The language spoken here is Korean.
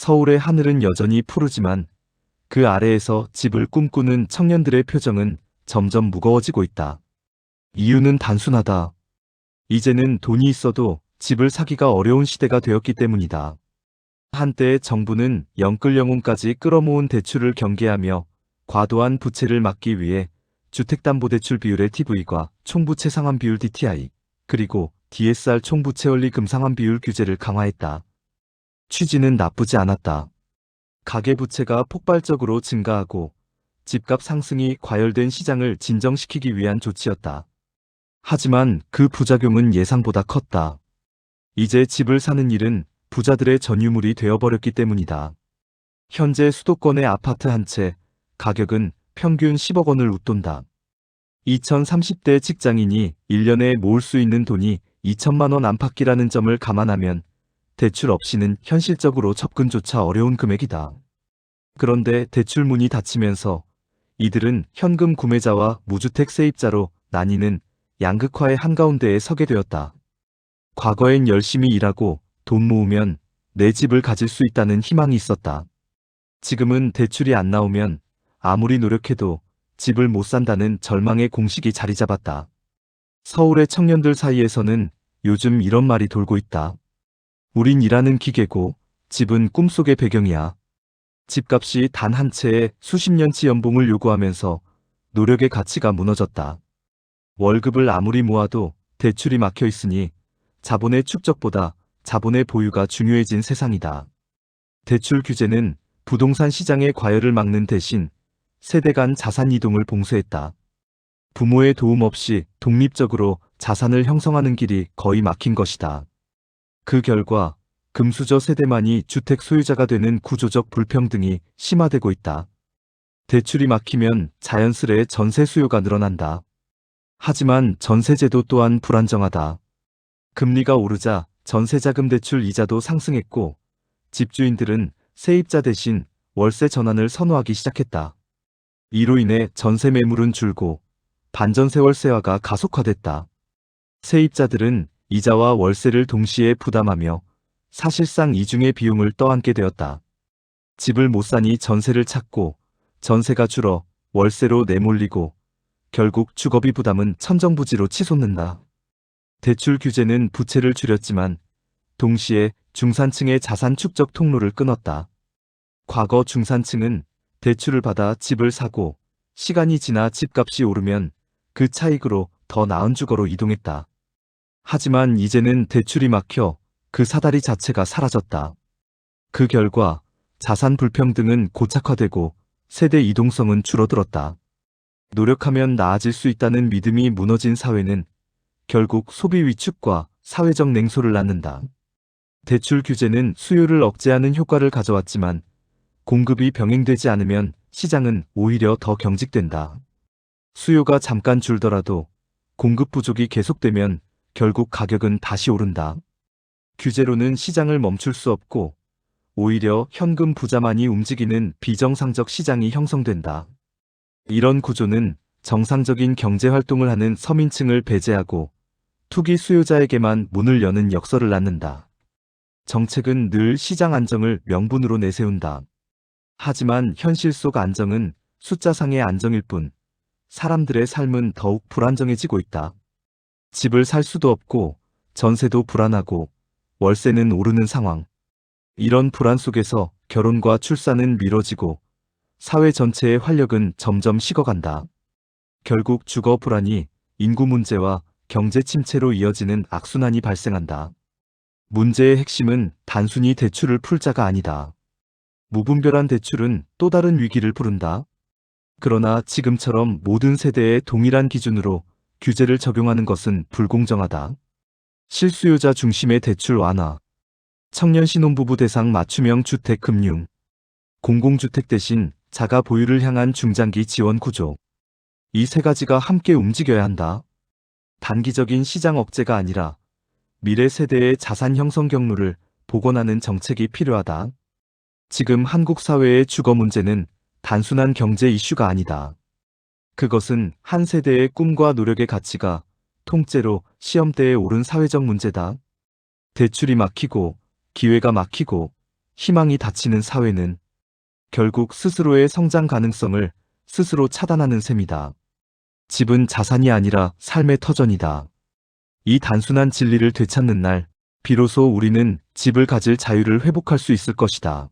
서울의 하늘은 여전히 푸르지만 그 아래에서 집을 꿈꾸는 청년들의 표정은 점점 무거워지고 있다. 이유는 단순하다. 이제는 돈이 있어도 집을 사기가 어려운 시대가 되었기 때문이다. 한때 정부는 영끌영혼까지 끌어모은 대출을 경계하며 과도한 부채를 막기 위해 주택담보대출 비율 LTV과 총부채 상환 비율 DTI, 그리고 DSR 총부채 원리 금상환 비율 규제를 강화했다. 취지는 나쁘지 않았다. 가계부채가 폭발적으로 증가하고 집값 상승이 과열된 시장을 진정시키기 위한 조치였다. 하지만 그 부작용은 예상보다 컸다. 이제 집을 사는 일은 부자들의 전유물이 되어버렸기 때문이다. 현재 수도권의 아파트 한 채 가격은 평균 10억 원을 웃돈다. 2030대 직장인이 1년에 모을 수 있는 돈이 2천만 원 안팎이라는 점을 감안하면 대출 없이는 현실적으로 접근조차 어려운 금액이다. 그런데 대출 문이 닫히면서 이들은 현금 구매자와 무주택 세입자로 나뉘는 양극화의 한가운데에 서게 되었다. 과거엔 열심히 일하고 돈 모으면 내 집을 가질 수 있다는 희망이 있었다. 지금은 대출이 안 나오면 아무리 노력해도 집을 못 산다는 절망의 공식이 자리 잡았다. 서울의 청년들 사이에서는 요즘 이런 말이 돌고 있다. 우린 일하는 기계고 집은 꿈속의 배경이야. 집값이 단 한 채에 수십 년치 연봉을 요구하면서 노력의 가치가 무너졌다. 월급을 아무리 모아도 대출이 막혀 있으니 자본의 축적보다 자본의 보유가 중요해진 세상이다. 대출 규제는 부동산 시장의 과열을 막는 대신 세대 간 자산 이동을 봉쇄했다. 부모의 도움 없이 독립적으로 자산을 형성하는 길이 거의 막힌 것이다. 그 결과 금수저 세대만이 주택 소유자가 되는 구조적 불평등이 심화되고 있다. 대출이 막히면 자연스레 전세 수요가 늘어난다. 하지만 전세제도 또한 불안정하다. 금리가 오르자 전세자금 대출 이자도 상승했고 집주인들은 세입자 대신 월세 전환을 선호하기 시작했다. 이로 인해 전세 매물은 줄고 반전세 월세화가 가속화됐다. 세입자들은 이자와 월세를 동시에 부담하며 사실상 이중의 비용을 떠안게 되었다. 집을 못 사니 전세를 찾고 전세가 줄어 월세로 내몰리고 결국 주거비 부담은 천정부지로 치솟는다. 대출 규제는 부채를 줄였지만 동시에 중산층의 자산 축적 통로를 끊었다. 과거 중산층은 대출을 받아 집을 사고 시간이 지나 집값이 오르면 그 차익으로 더 나은 주거로 이동했다. 하지만 이제는 대출이 막혀 그 사다리 자체가 사라졌다. 그 결과 자산 불평등은 고착화되고 세대 이동성은 줄어들었다. 노력하면 나아질 수 있다는 믿음이 무너진 사회는 결국 소비 위축과 사회적 냉소를 낳는다. 대출 규제는 수요를 억제하는 효과를 가져왔지만 공급이 병행되지 않으면 시장은 오히려 더 경직된다. 수요가 잠깐 줄더라도 공급 부족이 계속되면 결국 가격은 다시 오른다. 규제로는 시장을 멈출 수 없고 오히려 현금 부자만이 움직이는 비정상적 시장이 형성된다. 이런 구조는 정상적인 경제 활동을 하는 서민층을 배제하고 투기 수요자에게만 문을 여는 역설을 낳는다. 정책은 늘 시장 안정을 명분으로 내세운다. 하지만 현실 속 안정은 숫자상의 안정일 뿐 사람들의 삶은 더욱 불안정해지고 있다. 집을 살 수도 없고 전세도 불안하고 월세는 오르는 상황. 이런 불안 속에서 결혼과 출산은 미뤄지고 사회 전체의 활력은 점점 식어간다. 결국 주거 불안이 인구 문제와 경제 침체로 이어지는 악순환이 발생한다. 문제의 핵심은 단순히 대출을 풀자가 아니다. 무분별한 대출은 또 다른 위기를 부른다. 그러나 지금처럼 모든 세대에 동일한 기준으로 규제를 적용하는 것은 불공정하다. 실수요자 중심의 대출 완화, 청년 신혼부부 대상 맞춤형 주택 금융, 공공주택 대신 자가 보유를 향한 중장기 지원 구조. 이 세 가지가 함께 움직여야 한다. 단기적인 시장 억제가 아니라 미래 세대의 자산 형성 경로를 복원하는 정책이 필요하다. 지금 한국 사회의 주거 문제는 단순한 경제 이슈가 아니다. 그것은 한 세대의 꿈과 노력의 가치가 통째로 시험대에 오른 사회적 문제다. 대출이 막히고 기회가 막히고 희망이 닫히는 사회는 결국 스스로의 성장 가능성을 스스로 차단하는 셈이다. 집은 자산이 아니라 삶의 터전이다. 이 단순한 진리를 되찾는 날, 비로소 우리는 집을 가질 자유를 회복할 수 있을 것이다.